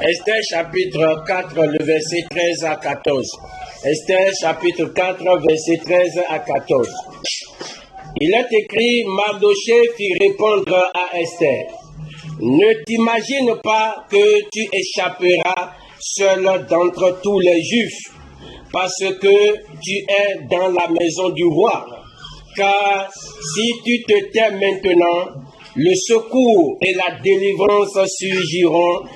Esther chapitre 4, le verset 13 à 14. Esther chapitre 4, verset 13 à 14. Il est écrit, Mardochée fit répondre à Esther, ne t'imagine pas que tu échapperas seul d'entre tous les Juifs, parce que tu es dans la maison du roi. Car si tu te tais maintenant, le secours et la délivrance surgiront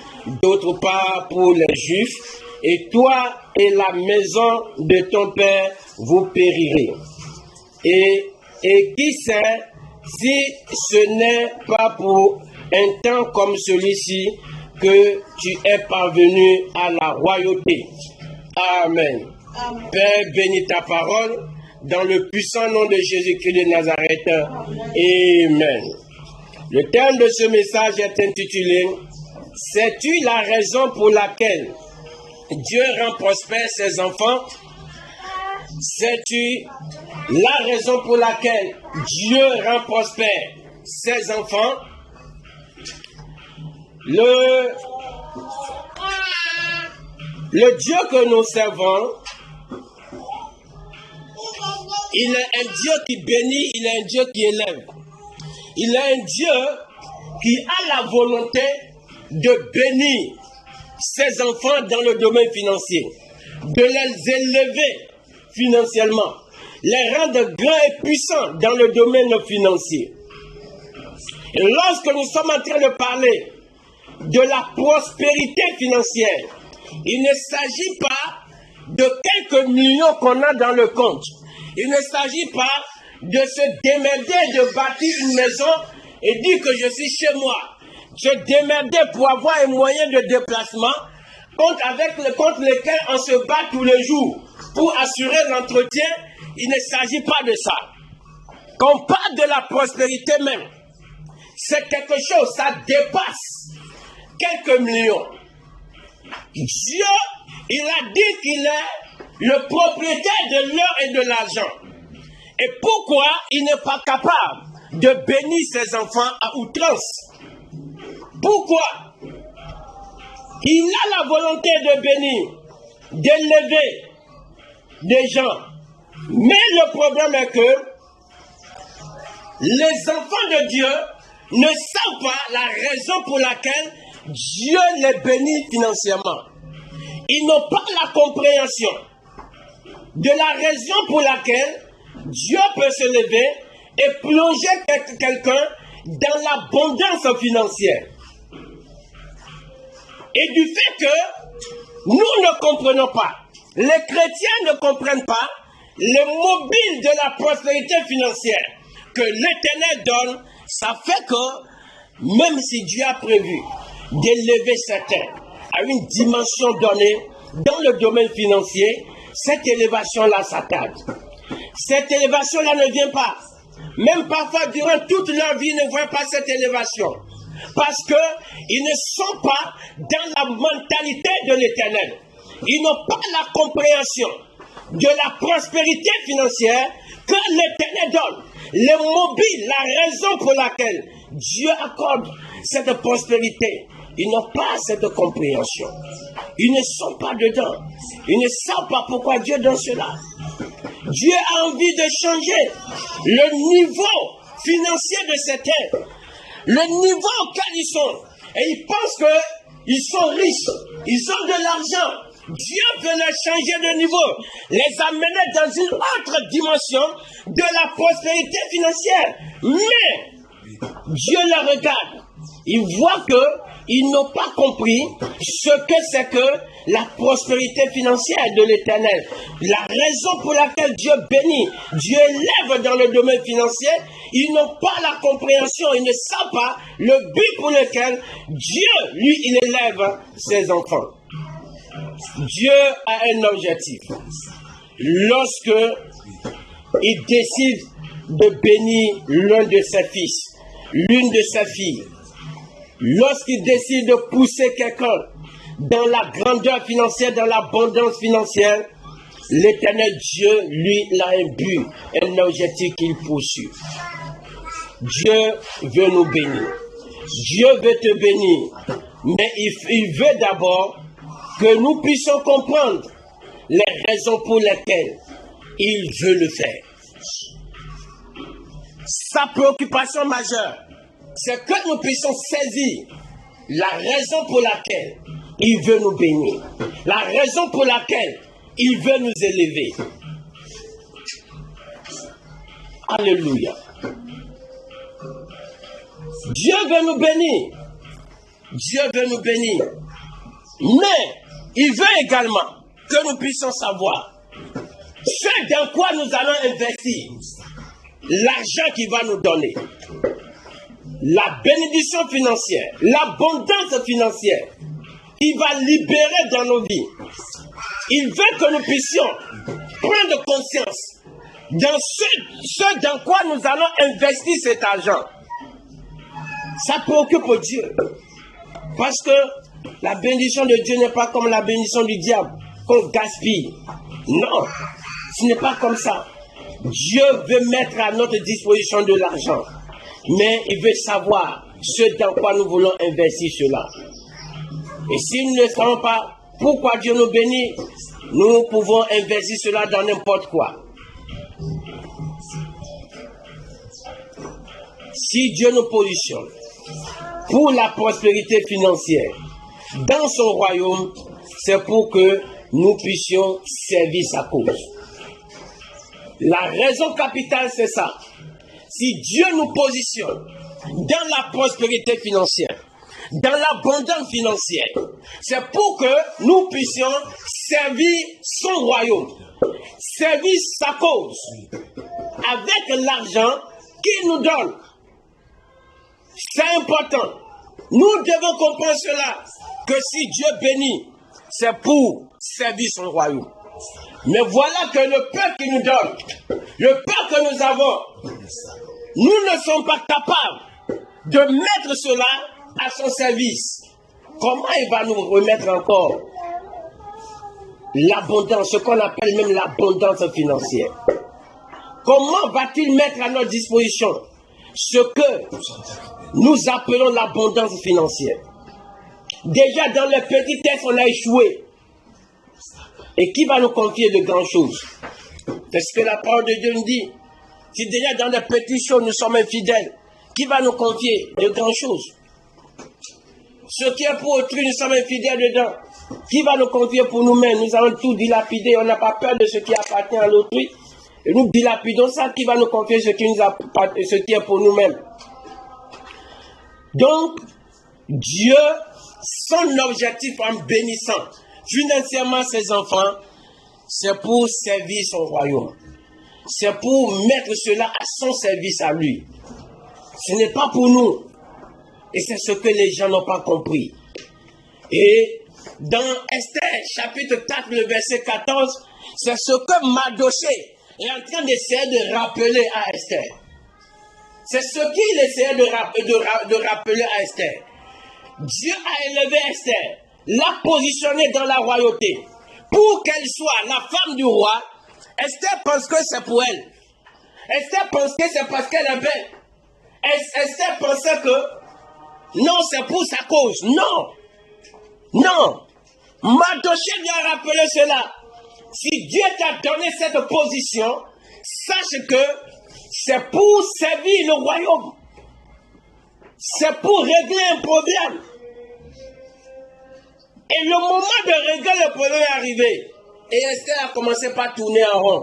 d'autre part pour les Juifs, et toi et la maison de ton père vous périrez. Et qui sait si ce n'est pas pour un temps comme celui-ci que tu es parvenu à la royauté. Amen. Amen. Père, bénis ta parole dans le puissant nom de Jésus-Christ de Nazareth. Amen. Le thème de ce message est intitulé « Sais-tu la raison pour laquelle Dieu rend prospère ses enfants ?» Sais-tu la raison pour laquelle Dieu rend prospère ses enfants? Le Dieu que nous servons, il est un Dieu qui bénit, il est un Dieu qui élève. Il est un Dieu qui a la volonté de bénir ses enfants dans le domaine financier, de les élever financièrement, les rendre grands et puissants dans le domaine financier. Et lorsque nous sommes en train de parler de la prospérité financière, il ne s'agit pas de quelques millions qu'on a dans le compte. Il ne s'agit pas de se démerder de bâtir une maison et dire que je suis chez moi. Se démerder pour avoir un moyen de déplacement contre lequel on se bat tous les jours pour assurer l'entretien. Il ne s'agit pas de ça. Quand on parle de la prospérité même, c'est quelque chose, ça dépasse quelques millions. Dieu, il a dit qu'il est le propriétaire de l'or et de l'argent. Et pourquoi il n'est pas capable de bénir ses enfants à outrance? Pourquoi? Il a la volonté de bénir, d'élever des gens. Mais le problème est que les enfants de Dieu ne savent pas la raison pour laquelle Dieu les bénit financièrement. Ils n'ont pas la compréhension de la raison pour laquelle Dieu peut se lever et plonger quelqu'un dans l'abondance financière. Et du fait que nous ne comprenons pas, les chrétiens ne comprennent pas les mobiles de la prospérité financière que l'Éternel donne, ça fait que même si Dieu a prévu d'élever certains à une dimension donnée dans le domaine financier, cette élévation-là s'attarde. Cette élévation-là ne vient pas. Même parfois, durant toute leur vie, ils ne voient pas cette élévation. Parce qu'ils ne sont pas dans la mentalité de l'Éternel. Ils n'ont pas la compréhension de la prospérité financière que l'Éternel donne. Les mobiles, la raison pour laquelle Dieu accorde cette prospérité, ils n'ont pas cette compréhension. Ils ne sont pas dedans. Ils ne savent pas pourquoi Dieu donne cela. Dieu a envie de changer le niveau financier de certains, le niveau auquel ils sont. Et ils pensent qu'ils sont riches, ils ont de l'argent. Dieu veut les changer de niveau, les amener dans une autre dimension de la prospérité financière. Mais Dieu les regarde. Il voit qu'ils n'ont pas compris ce que c'est que la prospérité financière de l'Éternel. La raison pour laquelle Dieu bénit, Dieu élève dans le domaine financier, ils n'ont pas la compréhension, ils ne savent pas le but pour lequel Dieu, lui, il élève ses enfants. Dieu a un objectif. Lorsque il décide de bénir l'un de ses fils, l'une de ses filles, lorsqu'il décide de pousser quelqu'un dans la grandeur financière, dans l'abondance financière, l'Éternel Dieu, lui, il a un but, un objectif qu'il poursuit. Dieu veut nous bénir. Dieu veut te bénir Mais il veut d'abord que nous puissions comprendre les raisons pour lesquelles il veut le faire. Sa préoccupation majeure, c'est que nous puissions saisir la raison pour laquelle il veut nous bénir, la raison pour laquelle il veut nous élever. Alléluia. Dieu veut nous bénir. Dieu veut nous bénir. Mais il veut également que nous puissions savoir ce dans quoi nous allons investir, l'argent qu'il va nous donner, la bénédiction financière, l'abondance financière qu'il va libérer dans nos vies. Il veut que nous puissions prendre conscience dans ce dans quoi nous allons investir cet argent. Ça préoccupe Dieu. Parce que la bénédiction de Dieu n'est pas comme la bénédiction du diable, qu'on gaspille. Non, ce n'est pas comme ça. Dieu veut mettre à notre disposition de l'argent. Mais il veut savoir ce dans quoi nous voulons investir cela. Et si nous ne savons pas pourquoi Dieu nous bénit, nous pouvons investir cela dans n'importe quoi. Si Dieu nous positionne pour la prospérité financière dans son royaume, c'est pour que nous puissions servir sa cause. La raison capitale, c'est ça. Si Dieu nous positionne dans la prospérité financière, dans l'abondance financière, c'est pour que nous puissions servir son royaume, servir sa cause, avec l'argent qu'il nous donne. C'est important. Nous devons comprendre cela, que si Dieu bénit, c'est pour servir son royaume. Mais voilà que le peuple qu'il nous donne, le peuple que nous avons, nous ne sommes pas capables de mettre cela à son service. Comment il va nous remettre encore l'abondance, ce qu'on appelle même l'abondance financière? Comment va-t-il mettre à notre disposition ce que nous appelons l'abondance financière? Déjà dans les petits tests, on a échoué. Et qui va nous confier de grandes choses? C'est ce que la parole de Dieu nous dit. Si déjà dans les petites choses nous sommes infidèles, qui va nous confier de grandes choses? Ce qui est pour autrui, nous sommes infidèles dedans. Qui va nous confier pour nous-mêmes? Nous allons tout dilapider. On n'a pas peur de ce qui appartient à l'autrui. Et nous dilapidons ça. Qui va nous confier ce qui est pour nous-mêmes? Donc, Dieu, son objectif en bénissant financièrement ses enfants, c'est pour servir son royaume. C'est pour mettre cela à son service à lui. Ce n'est pas pour nous. Et c'est ce que les gens n'ont pas compris. Et dans Esther, chapitre 4, le verset 14, c'est ce que Mardoché est en train d'essayer de rappeler à Esther. C'est ce qu'il essayait de rappeler à Esther. Dieu a élevé Esther, l'a positionnée dans la royauté. Pour qu'elle soit la femme du roi, Esther pense que c'est pour elle. Esther pense que c'est parce qu'elle est belle. Esther pensait que non, c'est pour sa cause. Non. Non. Mardoché lui a rappelé cela. Si Dieu t'a donné cette position, sache que c'est pour servir le royaume. C'est pour régler un problème. Et le moment de régler le problème est arrivé. Et Esther a commencé par tourner en rond.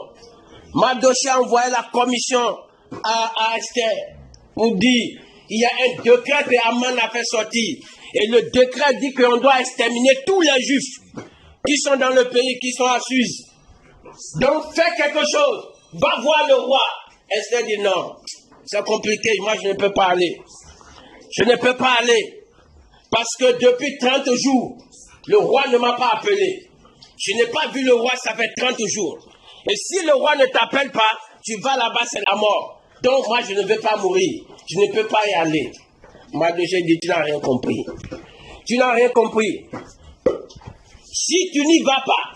Mardoché a envoyé la commission à Esther pour dire, il y a un décret que Haman a fait sortir. Et le décret dit qu'on doit exterminer tous les juifs qui sont dans le pays, qui sont à Suse. Donc fais quelque chose. Va voir le roi. Esther dit non. C'est compliqué. Moi je ne peux pas aller. Je ne peux pas aller. Parce que depuis 30 jours, le roi ne m'a pas appelé. Je n'ai pas vu le roi, ça fait 30 jours. Et si le roi ne t'appelle pas, tu vas là-bas, c'est la mort. Donc moi je ne veux pas mourir. Je ne peux pas y aller. Mardoché dit, tu n'as rien compris. Tu n'as rien compris. Si tu n'y vas pas,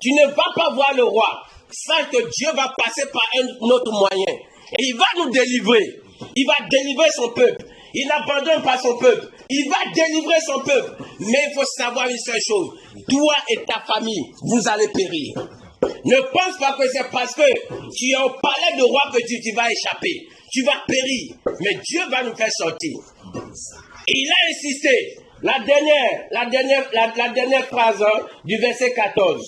tu ne vas pas voir le roi. Sache que Dieu va passer par un autre moyen. Et il va nous délivrer. Il va délivrer son peuple. il n'abandonne pas son peuple. Il va délivrer son peuple. Mais il faut savoir une seule chose. Toi et ta famille, vous allez périr. Ne pense pas que c'est parce que tu es au palais de roi que tu vas échapper. Tu vas périr. Mais Dieu va nous faire sortir. Et il a insisté. La dernière phrase du verset 14.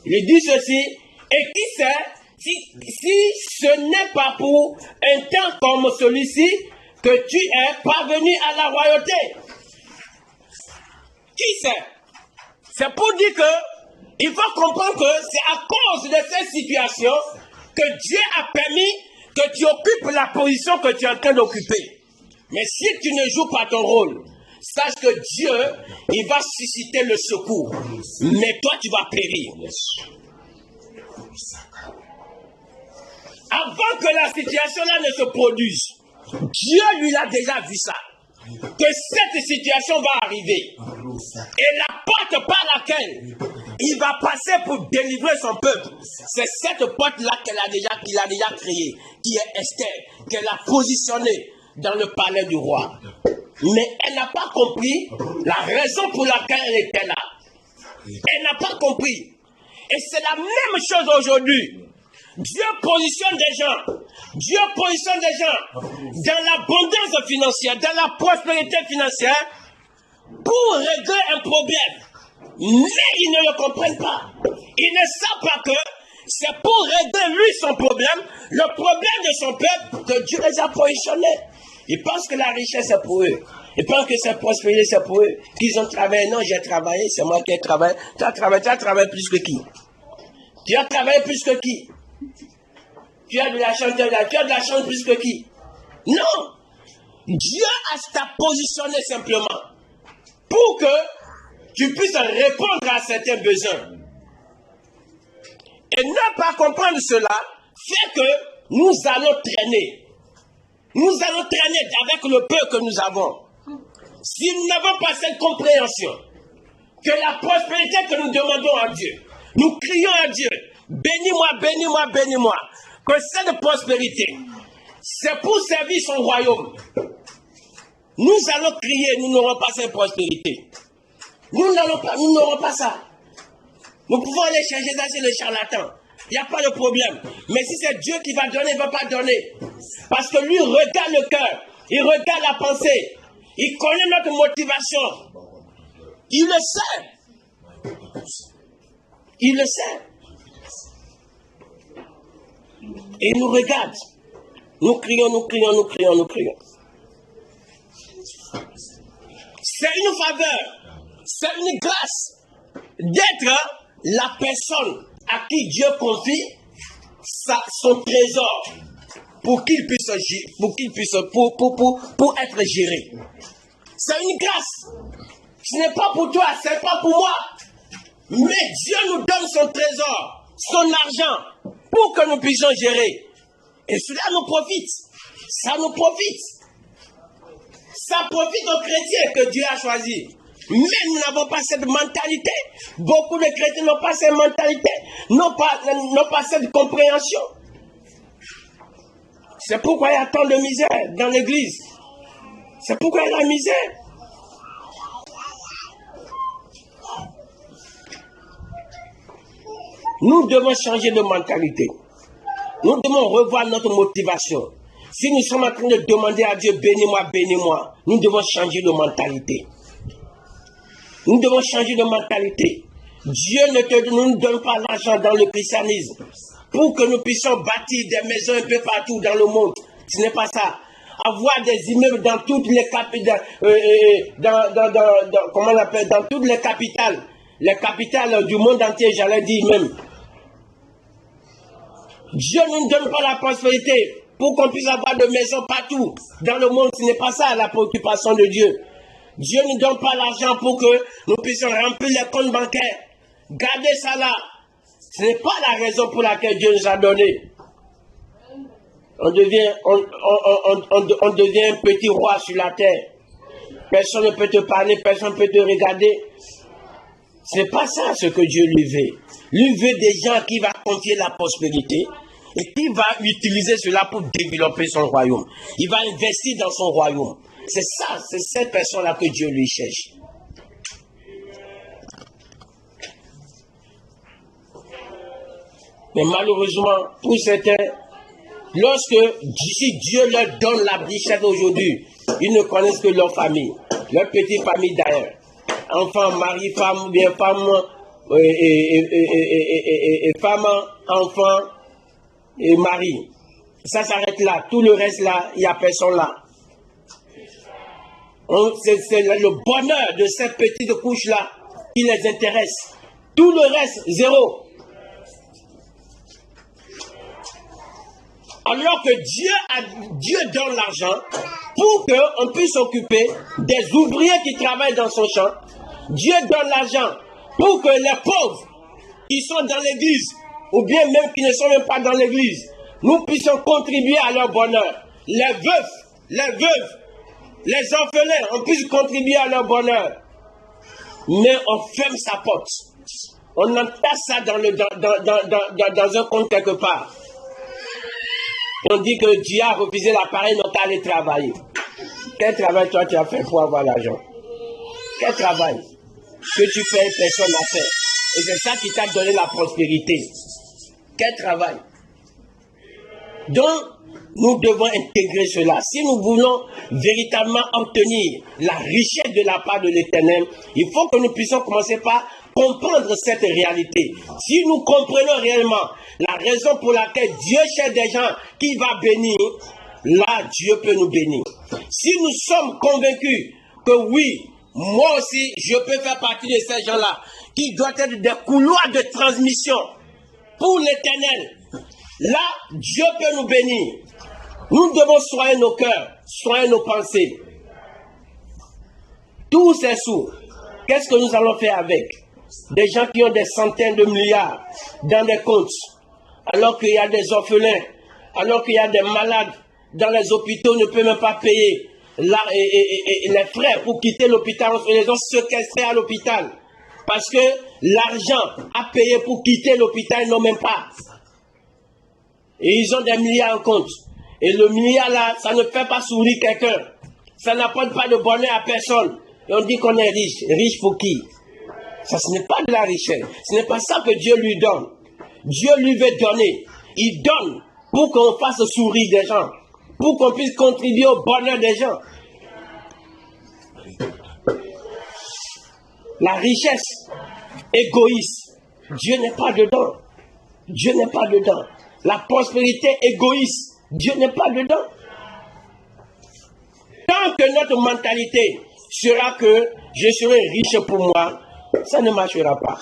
Il dit ceci. Et qui sait si ce n'est pas pour un temps comme celui-ci que tu es parvenu à la royauté. Qui sait? C'est pour dire que il faut comprendre que c'est à cause de cette situation que Dieu a permis que tu occupes la position que tu es en train d'occuper. Mais si tu ne joues pas ton rôle, sache que Dieu, il va susciter le secours. Mais toi, tu vas périr. Avant que la situation-là ne se produise, Dieu lui a déjà vu ça. Que cette situation va arriver. Et la porte par laquelle il va passer pour délivrer son peuple, c'est cette porte-là qu'il a déjà créée, qui est Esther, qu'elle a positionnée dans le palais du roi. Mais elle n'a pas compris la raison pour laquelle elle était là. Elle n'a pas compris. Et c'est la même chose aujourd'hui. Dieu positionne des gens dans l'abondance financière, dans la prospérité financière, pour régler un problème. Mais ils ne le comprennent pas. Ils ne savent pas que c'est pour régler lui son problème, le problème de son peuple, que Dieu les a positionnés. Ils pensent que la richesse est pour eux. Ils pensent que cette prospérité c'est pour eux. Qu'ils ont travaillé. Non, j'ai travaillé, c'est moi qui ai travaillé. Tu as travaillé plus que qui? Tu as travaillé plus que qui? Tu as de la chance, plus que qui? Non! Dieu t'a positionné simplement pour que tu puisses répondre à certains besoins. Et ne pas comprendre cela fait que nous allons traîner. Nous allons traîner avec le peu que nous avons. Si nous n'avons pas cette compréhension que la prospérité que nous demandons à Dieu, nous crions à Dieu, bénis-moi, bénis-moi, bénis-moi. Que cette prospérité, c'est pour servir son royaume. Nous allons crier, nous n'aurons pas cette prospérité. Nous n'aurons pas ça. Nous pouvons aller chercher ça chez les charlatans. Il n'y a pas de problème. Mais si c'est Dieu qui va donner, il ne va pas donner. Parce que lui regarde le cœur. Il regarde la pensée. Il connaît notre motivation. Il le sait. Il le sait. Et il nous regarde. Nous crions, nous crions, nous crions, nous crions. C'est une faveur. C'est une grâce d'être la personne à qui Dieu confie son trésor pour qu'il puisse être géré. C'est une grâce. Ce n'est pas pour toi, ce n'est pas pour moi. Mais Dieu nous donne son trésor, son argent, pour que nous puissions gérer. Et cela nous profite. Ça nous profite. Ça profite aux chrétiens que Dieu a choisis. Mais nous n'avons pas cette mentalité. Beaucoup de chrétiens n'ont pas cette mentalité, n'ont pas cette compréhension. C'est pourquoi il y a tant de misère dans l'église. C'est pourquoi il y a la misère. Nous devons changer de mentalité. Nous devons revoir notre motivation. Si nous sommes en train de demander à Dieu, bénis-moi, bénis-moi, nous devons changer de mentalité. Nous devons changer de mentalité. Dieu ne nous donne pas l'argent dans le christianisme pour que nous puissions bâtir des maisons un peu partout dans le monde. Ce n'est pas ça. Avoir des immeubles dans toutes les capitales, dans toutes les capitales du monde entier, j'allais dire même. Dieu ne nous donne pas la prospérité pour qu'on puisse avoir des maisons partout dans le monde. Ce n'est pas ça la préoccupation de Dieu. Dieu ne nous donne pas l'argent pour que nous puissions remplir les comptes bancaires. Gardez ça là. Ce n'est pas la raison pour laquelle Dieu nous a donné. On devient un petit roi sur la terre. Personne ne peut te parler, personne ne peut te regarder. Ce n'est pas ça ce que Dieu lui veut. Lui veut des gens qui vont confier la prospérité et qui va utiliser cela pour développer son royaume. Il va investir dans son royaume. C'est ça, c'est cette personne-là que Dieu lui cherche. Mais malheureusement, pour certains, lorsque si Dieu leur donne la richesse aujourd'hui, ils ne connaissent que leur famille, leur petite famille d'ailleurs. Enfants, mari, femme, ou bien femme, femme, enfant et mari. Ça s'arrête là. Tout le reste là, il n'y a personne là. C'est le bonheur de cette petite couche-là qui les intéresse. Tout le reste, zéro. Alors que Dieu donne l'argent pour qu'on puisse s'occuper des ouvriers qui travaillent dans son champ. Dieu donne l'argent pour que les pauvres qui sont dans l'église, ou bien même qui ne sont même pas dans l'église, nous puissions contribuer à leur bonheur. Les veuves, les orphelins, on puisse contribuer à leur bonheur. Mais on ferme sa porte. On entasse ça dans un compte quelque part. On dit que Dieu a refusé l'appareil, donc aller travailler. Quel travail toi tu as fait pour avoir l'argent? Quel travail que tu fais, personne n'a fait. Et c'est ça qui t'a donné la prospérité. Quel travail? Donc, nous devons intégrer cela. Si nous voulons véritablement obtenir la richesse de la part de l'Éternel, il faut que nous puissions commencer par comprendre cette réalité. Si nous comprenons réellement la raison pour laquelle Dieu cherche des gens qui va bénir, là, Dieu peut nous bénir. Si nous sommes convaincus que oui, moi aussi, je peux faire partie de ces gens-là, qui doivent être des couloirs de transmission pour l'Éternel, là, Dieu peut nous bénir. Nous devons soigner nos cœurs, soigner nos pensées. Tous ces sous, qu'est-ce que nous allons faire avec? Des gens qui ont des centaines de milliards dans des comptes, alors qu'il y a des orphelins, alors qu'il y a des malades dans les hôpitaux, ne peuvent même pas payer les frais pour quitter l'hôpital. On les a séquestrés à l'hôpital parce que l'argent à payer pour quitter l'hôpital, ils n'ont même pas. Et ils ont des milliards en compte. Et le milliard là, ça ne fait pas sourire quelqu'un. Ça n'apporte pas de bonheur à personne. Et on dit qu'on est riche. Riche pour qui? Ça, ce n'est pas de la richesse. Ce n'est pas ça que Dieu lui donne. Dieu lui veut donner. Il donne pour qu'on fasse sourire des gens. Pour qu'on puisse contribuer au bonheur des gens. La richesse égoïste, Dieu n'est pas dedans. Dieu n'est pas dedans. La prospérité égoïste, Dieu n'est pas dedans. Tant que notre mentalité sera que je serai riche pour moi, ça ne marchera pas.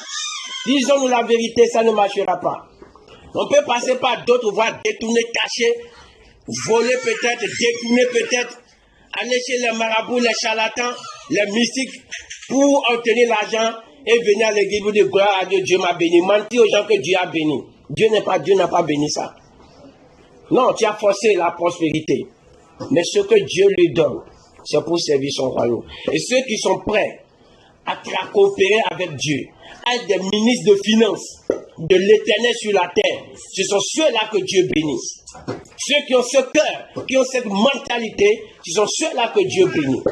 Disons-nous la vérité, ça ne marchera pas. On peut passer par d'autres voies, détourner, cacher, voler peut-être, détourner peut-être, aller chez les marabouts, les charlatans, les mystiques, pour obtenir l'argent et venir à l'église pour dire gloire à Dieu, Dieu m'a béni. Mentir aux gens que Dieu a béni. Dieu n'a pas béni ça. Non, tu as forcé la prospérité. Mais ce que Dieu lui donne, c'est pour servir son royaume. Et ceux qui sont prêts à coopérer avec Dieu, à être des ministres de finances de l'Éternel sur la terre, ce sont ceux-là que Dieu bénit. Ceux qui ont ce cœur, qui ont cette mentalité, ce sont ceux-là que Dieu bénit.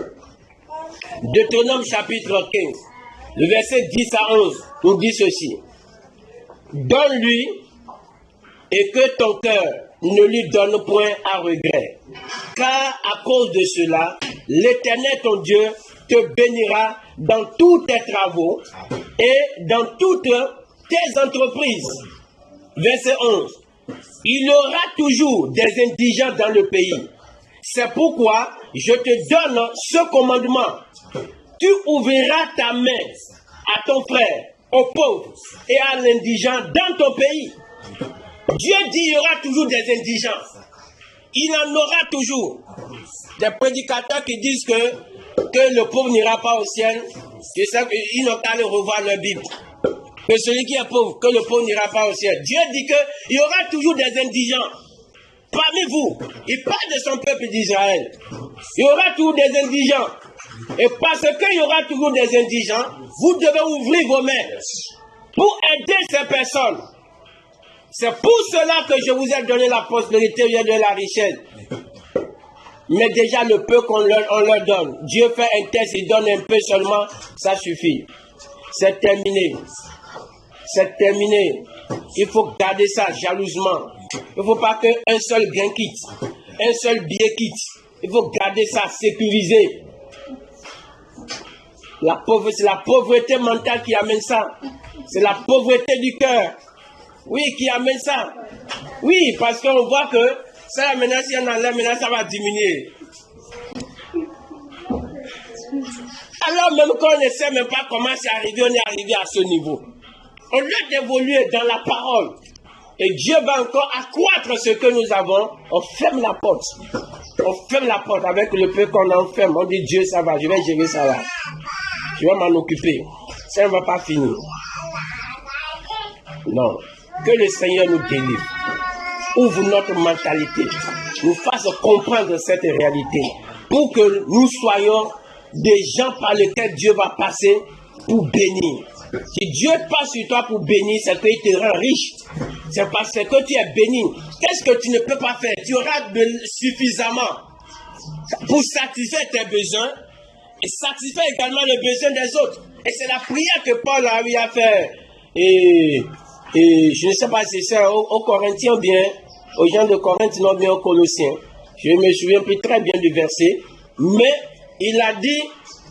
Deutéronome chapitre 15, le verset 10 à 11, nous dit ceci. Donne-lui et que ton cœur ne lui donne point à regret. Car à cause de cela, l'Éternel ton Dieu te bénira dans tous tes travaux et dans toutes tes entreprises. Verset 11. Il y aura toujours des indigents dans le pays. C'est pourquoi je te donne ce commandement. Tu ouvriras ta main à ton frère, aux pauvres et à l'indigent dans ton pays. Dieu dit qu'il y aura toujours des indigents. Il en aura toujours. Des prédicateurs qui disent que le pauvre n'ira pas au ciel. Tu sais qu'ils n'ont qu'à aller revoir leur Bible. Que celui qui est pauvre, que le pauvre n'ira pas au ciel. Dieu dit qu'il y aura toujours des indigents. Parmi vous, il parle de son peuple d'Israël. Il y aura toujours des indigents. Et parce qu'il y aura toujours des indigents, vous devez ouvrir vos mains pour aider ces personnes. C'est pour cela que je vous ai donné la prospérité et de la richesse. Mais déjà le peu qu'on leur donne, Dieu fait un test, il donne un peu seulement, ça suffit. C'est terminé. C'est terminé. Il faut garder ça jalousement. Il ne faut pas qu'un seul gain quitte, un seul billet quitte. Il faut garder ça sécurisé. C'est la pauvreté mentale qui amène ça. C'est la pauvreté du cœur. Oui, qui amène ça. Oui, parce qu'on voit que ça, maintenant, si on enlève, maintenant, ça va diminuer. Alors, même quand on ne sait même pas comment c'est arrivé, on est arrivé à ce niveau. Au lieu d'évoluer dans la parole, et Dieu va encore accroître ce que nous avons, on ferme la porte. On ferme la porte avec le peu qu'on enferme. On dit Dieu, ça va, je vais gérer ça là. Je vais m'en occuper. Ça ne va pas finir. Non. Que le Seigneur nous délivre. Ouvre notre mentalité. Nous fasse comprendre cette réalité. Pour que nous soyons des gens par lesquels Dieu va passer pour bénir. Si Dieu passe sur toi pour bénir, c'est qu'il te rend riche. C'est parce que tu es béni. Qu'est-ce que tu ne peux pas faire? Tu auras suffisamment pour satisfaire tes besoins et satisfaire également les besoins des autres. Et c'est la prière que Paul a eu à faire. Et je ne sais pas si c'est aux Corinthiens ou bien aux gens de Corinthe, non bien aux Colossiens. Je ne me souviens plus très bien du verset. Mais il a dit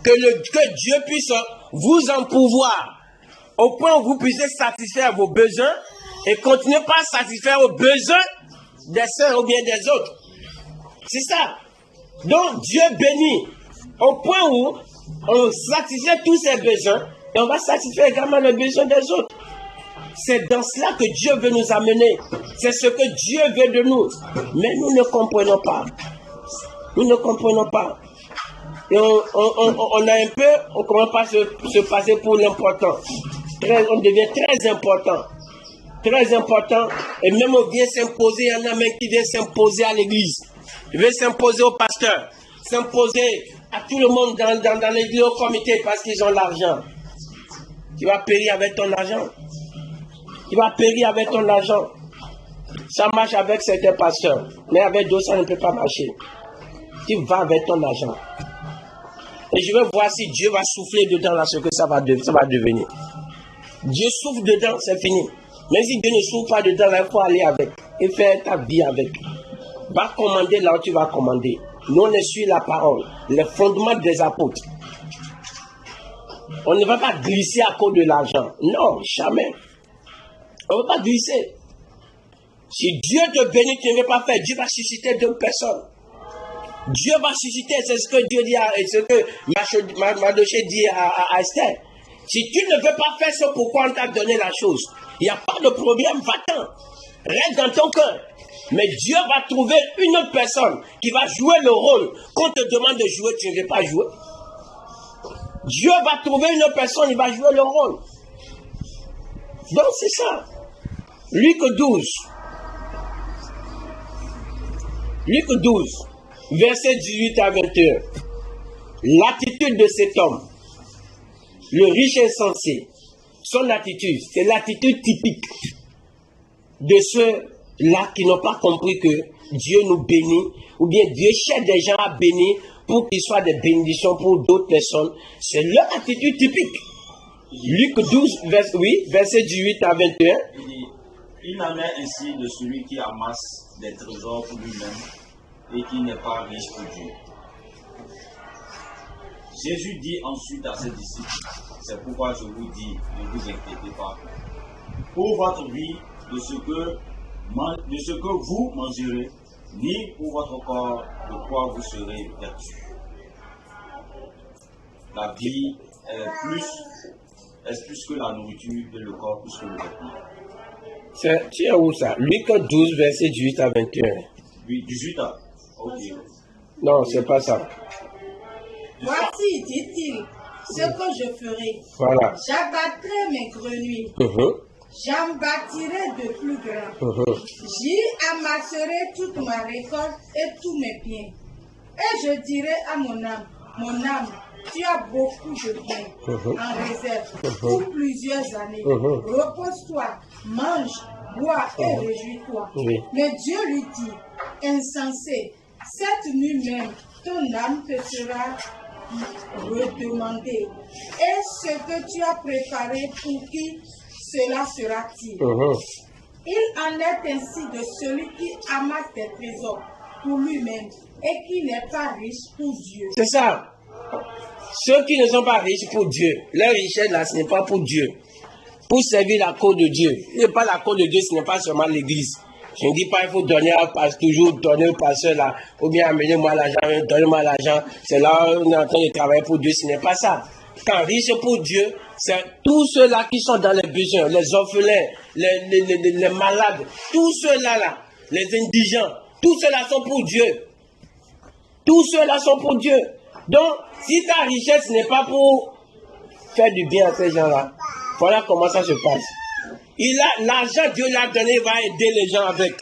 que Dieu puisse vous en pouvoir au point où vous puissiez satisfaire vos besoins et continuez pas à satisfaire aux besoins des uns ou bien des autres. C'est ça. Donc Dieu bénit au point où on satisfait tous ses besoins et on va satisfaire également les besoins des autres. C'est dans cela que Dieu veut nous amener. C'est ce que Dieu veut de nous. Mais nous ne comprenons pas. Nous ne comprenons pas. Et on a un peu, on ne commence pas à se passer pour l'important. On devient très important. Très important. Et même on vient s'imposer, il y en a même qui vient s'imposer à l'église. Il veut s'imposer au pasteur. S'imposer à tout le monde dans l'église, au comité, parce qu'ils ont l'argent. Tu vas périr avec ton argent. Tu vas périr avec ton argent. Ça marche avec certains pasteurs. Mais avec d'autres, ça ne peut pas marcher. Tu vas avec ton argent. Et je vais voir si Dieu va souffler dedans là ce que ça va devenir. Dieu souffle dedans, c'est fini. Mais si Dieu ne souffle pas dedans, là, il faut aller avec. Et faire ta vie avec. Va commander là où tu vas commander. Nous, on suit la parole. Les fondements des apôtres. On ne va pas glisser à cause de l'argent. Non, jamais. On ne va pas glisser. Si Dieu te bénit, tu ne veux pas faire. Dieu va susciter d'autres personnes. Dieu va susciter, c'est ce que Dieu dit, et ce que Mardoché dit à Esther. Si tu ne veux pas faire ce pourquoi on t'a donné la chose, il n'y a pas de problème, va-t'en. Reste dans ton cœur. Mais Dieu va trouver une autre personne qui va jouer le rôle. Qu'on te demande de jouer, tu ne veux pas jouer. Dieu va trouver une autre personne, il va jouer le rôle. Donc c'est ça. Luc 12. Luc 12, verset 18 à 21. L'attitude de cet homme, le riche insensé, son attitude, c'est l'attitude typique de ceux-là qui n'ont pas compris que Dieu nous bénit, ou bien Dieu cherche des gens à bénir pour qu'ils soient des bénédictions pour d'autres personnes. C'est leur attitude typique. Luc 12, verset 18 à 21. Il n'en est ainsi de celui qui amasse des trésors pour lui-même et qui n'est pas riche pour Dieu. Jésus dit ensuite à ses disciples, c'est pourquoi je vous dis, ne vous inquiétez pas, pour votre vie, de ce que vous mangerez, ni pour votre corps, de quoi vous serez vêtus. La vie est plus que la nourriture et le corps plus que le vêtement. Tu es où ça? Luc 12, verset 18 à 21. Oui, 18 à... Ok. Non, c'est pas ça. Voici, dit-il, ce que je ferai. Voilà. J'abattrai mes grenouilles. J'en bâtirai de plus grands. J'y amasserai toute ma récolte et tous mes biens. Et je dirai à mon âme, tu as beaucoup de biens en réserve pour plusieurs années. Repose-toi, mange, bois et réjouis-toi. Mais Dieu lui dit, insensé, Cette nuit même, ton âme te sera redemandée. Et ce que tu as préparé, pour qui cela sera-t-il? Il en est ainsi de celui qui amasse des trésors pour lui-même et qui n'est pas riche pour Dieu. C'est ça. Ceux qui ne sont pas riches pour Dieu, leur richesse là, ce n'est pas pour Dieu. Pour servir la cause de Dieu. Ce n'est pas la cause de Dieu, ce n'est pas seulement l'église. Je ne dis pas qu'il faut donner à toujours donner au pasteur là, ou bien amenez-moi l'argent, donnez-moi l'argent. C'est là où on est en train de travailler pour Dieu. Ce n'est pas ça. Quand riche pour Dieu, c'est tous ceux-là qui sont dans les besoins, les orphelins, les malades, tous ceux-là, les indigents, tous ceux-là sont pour Dieu. Tous ceux-là sont pour Dieu. Donc, si ta richesse n'est pas pour faire du bien à ces gens-là, voilà comment ça se passe. L'argent, Dieu l'a donné, il va aider les gens avec.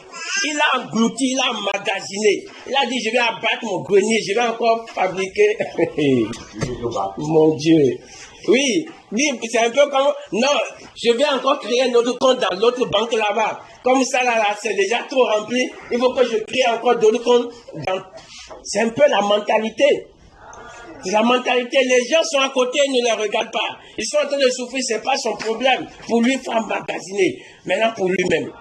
Il a englouti, il a emmagasiné. Il a dit, je vais abattre mon grenier, je vais encore fabriquer. Mon Dieu. Oui, c'est un peu comme, non, je vais encore créer un autre compte dans l'autre banque là-bas. Comme ça, là, c'est déjà trop rempli. Il faut que je crée encore d'autres comptes. C'est un peu la mentalité. La mentalité, les gens sont à côté, ils ne les regardent pas. Ils sont en train de souffrir, ce n'est pas son problème. Pour lui, il faut emmagasiner. Maintenant, pour lui-même.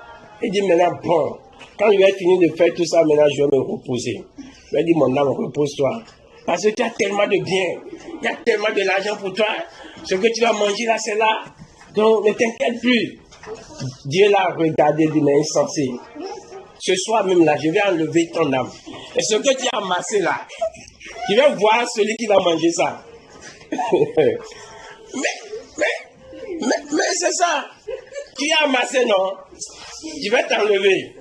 Il dit maintenant, bon, quand je vais finir de faire tout ça, maintenant, je vais me reposer. Je vais dire, mon âme, repose-toi. Parce que tu as tellement de biens. Il y a tellement de l'argent pour toi. Ce que tu vas manger là, c'est là. Donc, ne t'inquiète plus. Dieu l'a regardé d'une main insensée. Ce soir même là, je vais enlever ton âme. Et ce que tu as amassé là, je vais voir celui qui va manger ça. mais c'est ça. Tu as amassé, non? Je vais t'enlever.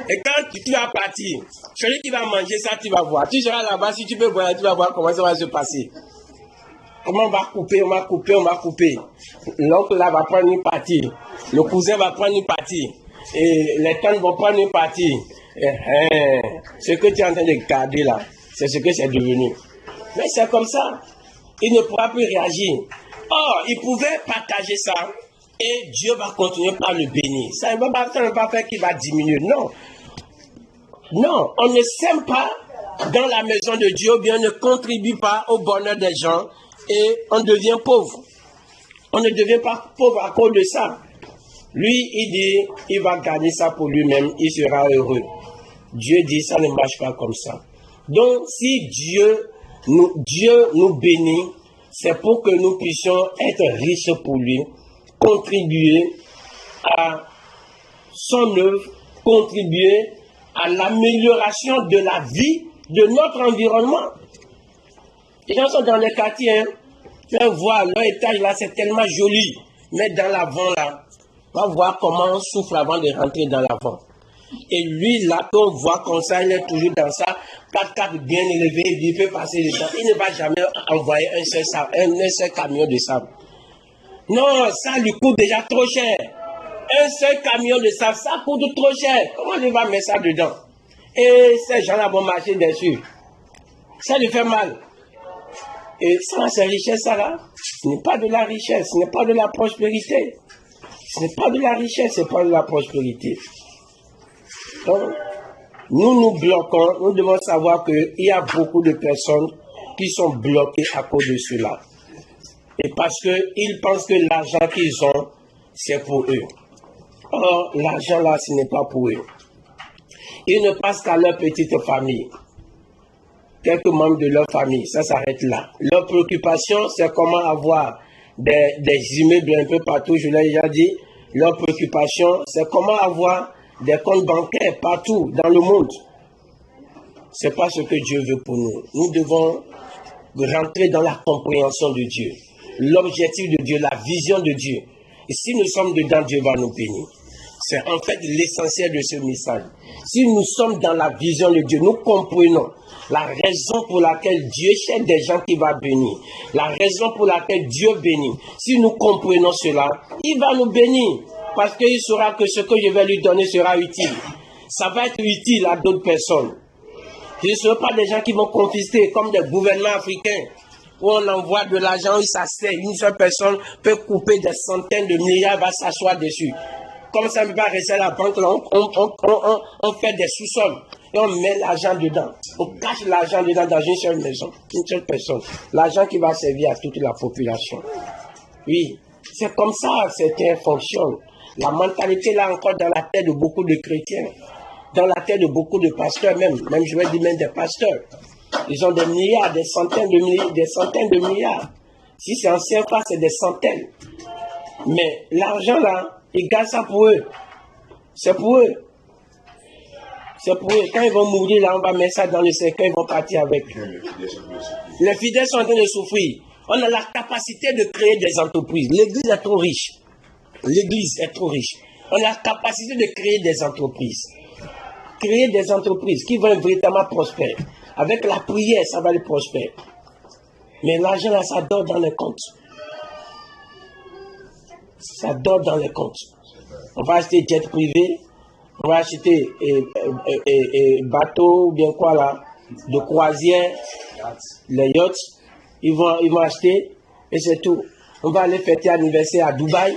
Et quand tu vas partir, celui qui va manger ça, tu vas voir. Tu seras là-bas, si tu peux voir, tu vas voir comment ça va se passer. Comment on va couper, on va couper, on va couper. L'oncle là va prendre une partie. Le cousin va prendre une partie. Et les tantes vont prendre une partie. Ce que tu es en train de garder là, c'est ce que c'est devenu. Mais c'est comme ça. Il ne pourra plus réagir. Or, il pouvait partager ça et Dieu va continuer par le bénir. Ça ne va pas faire qu'il va diminuer. Non. Non, on ne sème pas dans la maison de Dieu, ou bien on ne contribue pas au bonheur des gens et on devient pauvre. On ne devient pas pauvre à cause de ça. Lui, il dit, il va garder ça pour lui-même, il sera heureux. Dieu dit, ça ne marche pas comme ça. Donc, si Dieu nous bénit, c'est pour que nous puissions être riches pour lui, contribuer à son œuvre, contribuer à l'amélioration de la vie de notre environnement. Les gens sont dans les quartiers, tu vas voir, leur étage là, c'est tellement joli, mais dans l'avant là, on va voir comment on souffre avant de rentrer dans l'avant. Et lui, là, qu'on voit comme ça, il est toujours dans ça, 4x4 bien élevé, il peut passer dedans. Il ne va jamais envoyer un seul camion de sable. Non, ça lui coûte déjà trop cher. Un seul camion de sable, ça coûte trop cher. Comment il va mettre ça dedans? Et ces gens-là vont marcher dessus. Ça lui fait mal. Et ça, c'est richesse, ça là. Ce n'est pas de la richesse, ce n'est pas de la prospérité. Ce n'est pas de la richesse, ce n'est pas de la prospérité. Donc, nous bloquons, nous devons savoir qu'il y a beaucoup de personnes qui sont bloquées à cause de cela. Et parce qu'ils pensent que l'argent qu'ils ont, c'est pour eux. Or, l'argent là, ce n'est pas pour eux. Ils ne passent qu'à leur petite famille. Quelques membres de leur famille, ça s'arrête là. Leur préoccupation, c'est comment avoir des immeubles un peu partout, je l'ai déjà dit. Leur préoccupation, c'est comment avoir des comptes bancaires partout dans le monde. Ce n'est pas ce que Dieu veut pour nous. Nous devons rentrer dans la compréhension de Dieu, l'objectif de Dieu, la vision de Dieu. Et si nous sommes dedans, Dieu va nous bénir. C'est en fait l'essentiel de ce message. Si nous sommes dans la vision de Dieu, nous comprenons la raison pour laquelle Dieu cherche des gens qui vont bénir. La raison pour laquelle Dieu bénit. Si nous comprenons cela, il va nous bénir. Parce qu'il saura que ce que je vais lui donner sera utile. Ça va être utile à d'autres personnes. Ce ne sont pas des gens qui vont confisquer comme des gouvernements africains où on envoie de l'argent, où ça sert. Une seule personne peut couper des centaines de milliards, va s'asseoir dessus. Comme ça ne peut pas rester à la banque, là, on fait des sous-sols. et on met l'argent dedans. On cache l'argent dedans dans une seule maison, une seule personne. L'argent qui va servir à toute la population. Oui, c'est comme ça que certains fonctionnent. La mentalité là encore dans la tête de beaucoup de chrétiens, dans la tête de beaucoup de pasteurs même je vais dire même des pasteurs. Ils ont des milliards, des centaines de milliards. Si c'est en CFA, c'est des centaines. Mais l'argent là, ils gardent ça pour eux. C'est pour eux. C'est pour eux. Quand ils vont mourir là, on va mettre ça dans le cercueil, ils vont partir avec. Les fidèles sont en train de souffrir. On a la capacité de créer des entreprises. L'église est trop riche. L'église est trop riche. On a la capacité de créer des entreprises. Créer des entreprises qui vont véritablement prospérer. Avec la prière, ça va les prospérer. Mais l'argent là, ça dort dans les comptes. Ça dort dans les comptes. On va acheter jet privé, on va acheter bateau ou bien quoi là, de croisière, les yachts. Ils vont acheter et c'est tout. On va aller fêter l'anniversaire à Dubaï.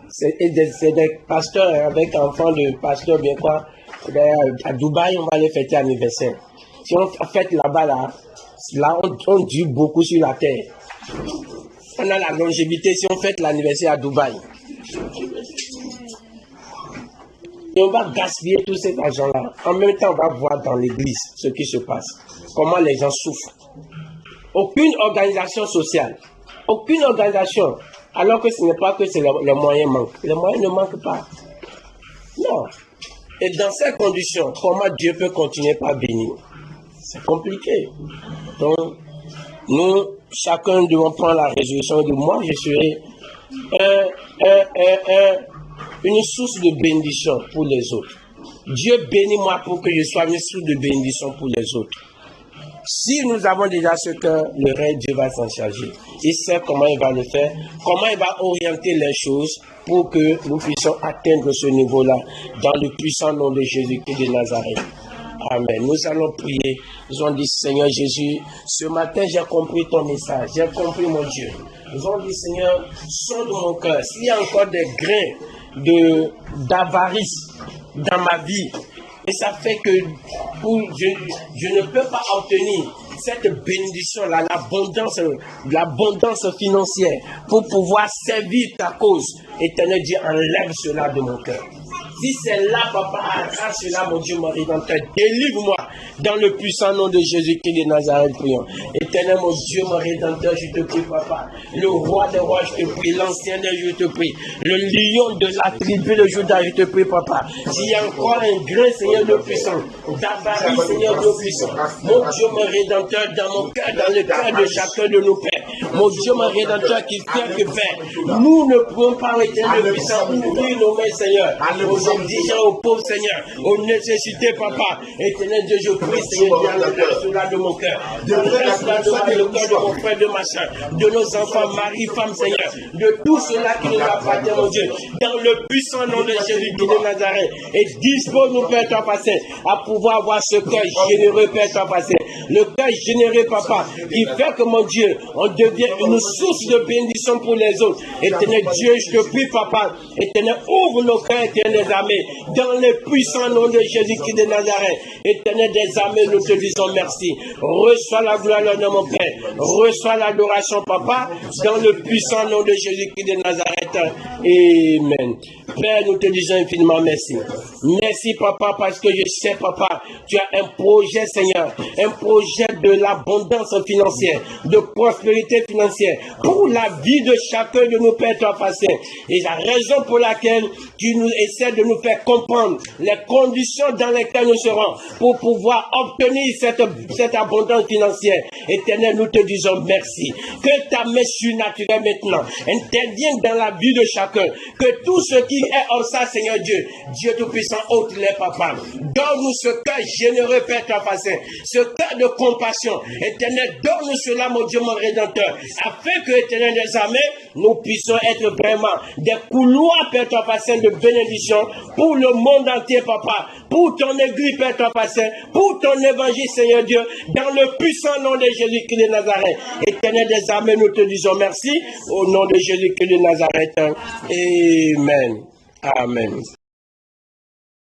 C'est des pasteurs avec enfants de pasteurs, bien quoi. À Dubaï, on va aller fêter l'anniversaire. Si on fête là-bas, là on dure beaucoup sur la terre. On a la longévité si on fête l'anniversaire à Dubaï. Et on va gaspiller tout cet argent-là. En même temps, on va voir dans l'église ce qui se passe. Comment les gens souffrent. Aucune organisation sociale, aucune organisation, alors que ce n'est pas que les moyens manquent. Les moyens ne manquent pas. Non. Et dans ces conditions, comment Dieu peut continuer par bénir? C'est compliqué. Donc, nous, chacun devons prendre la résolution de moi, je serai une source de bénédiction pour les autres. Dieu bénit moi pour que je sois une source de bénédiction pour les autres. Si nous avons déjà ce cœur, le reste, Dieu va s'en charger. Il sait comment il va le faire, comment il va orienter les choses pour que nous puissions atteindre ce niveau-là dans le puissant nom de Jésus-Christ de Nazareth. Amen. Nous allons prier. Nous allons dire, Seigneur Jésus, ce matin j'ai compris ton message, j'ai compris mon Dieu. Nous allons dire, Seigneur, sonde mon cœur. S'il y a encore des grains d'avarice dans ma vie, et ça fait que je ne peux pas obtenir cette bénédiction-là, l'abondance financière pour pouvoir servir ta cause. Éternel Dieu, enlève cela de mon cœur. Si c'est là, papa, arrache cela, mon Dieu, mon Rédempteur. Délivre-moi dans le puissant nom de Jésus-Christ de Nazareth, prions. Éternel, mon Dieu, mon Rédempteur, je te prie, papa. Le roi des rois, je te prie. L'ancien des je te prie. Le lion de la tribu de Juda, je te prie, papa. S'il y a encore un grain, Seigneur, de puissant, d'avarice, Seigneur, de puissant. Mon Dieu, mon Rédempteur, dans mon cœur, dans le cœur de chacun de nos pères. Mon Dieu, mon Rédempteur, qui fait que Père, nous ne pouvons pas, éternel puissant, ouvrir nos mains, Seigneur. Aux indigents, aux pauvres, Seigneur, aux nécessités, papa. Éternel Dieu, je prie, Seigneur, enlève cela de mon cœur. Enlève cela de le cœur de mon frère, de ma soeur, de nos enfants, mari, femme, Seigneur. De tout cela qui nous appartient, mon Dieu. Dans le puissant nom de Jésus-Christ de Nazareth. Et dispose-nous, Père, toi, passé, à pouvoir avoir ce cœur généreux, Père, toi, passé. Le cœur généreux, papa, qui fait que, mon Dieu, on devient une source de bénédiction pour les autres. Éternel Dieu, je te prie, papa. Éternel, ouvre nos cœurs, éternel des armées, dans le puissant nom de Jésus-Christ de Nazareth. Éternel des armées, nous te disons merci. Reçois la gloire, l'honneur, mon Père. Reçois l'adoration, papa, dans le puissant nom de Jésus-Christ de Nazareth. Amen. Père, nous te disons infiniment merci. Merci, papa, parce que je sais, papa, tu as un projet, Seigneur, un projet de l'abondance financière, de prospérité financière, pour la vie de chacun de nos pères, toi, passé. Et la raison pour laquelle tu nous essaies de nous faire comprendre les conditions dans lesquelles nous serons pour pouvoir obtenir cette abondance financière. Éternel, nous te disons merci. Que ta main surnaturelle maintenant intervienne dans la vie de chacun. Que tout ce qui est en ça, Seigneur Dieu, Dieu Tout-Puissant, ôte les papas. Donne-nous ce cœur généreux, Père, toi, passé. Ce cœur de compassion. Éternel, donne-nous cela, mon Dieu, mon Rédempteur, afin que, Éternel des armées, nous puissions être vraiment des couloirs, Père, toi, passé, de bénédiction pour le monde entier, papa, pour ton église, Père, toi, passé, pour ton évangile, Seigneur Dieu, dans le puissant nom de Jésus-Christ de Nazareth. Éternel des armées, nous te disons merci au nom de Jésus-Christ de Nazareth. Amen. Amen.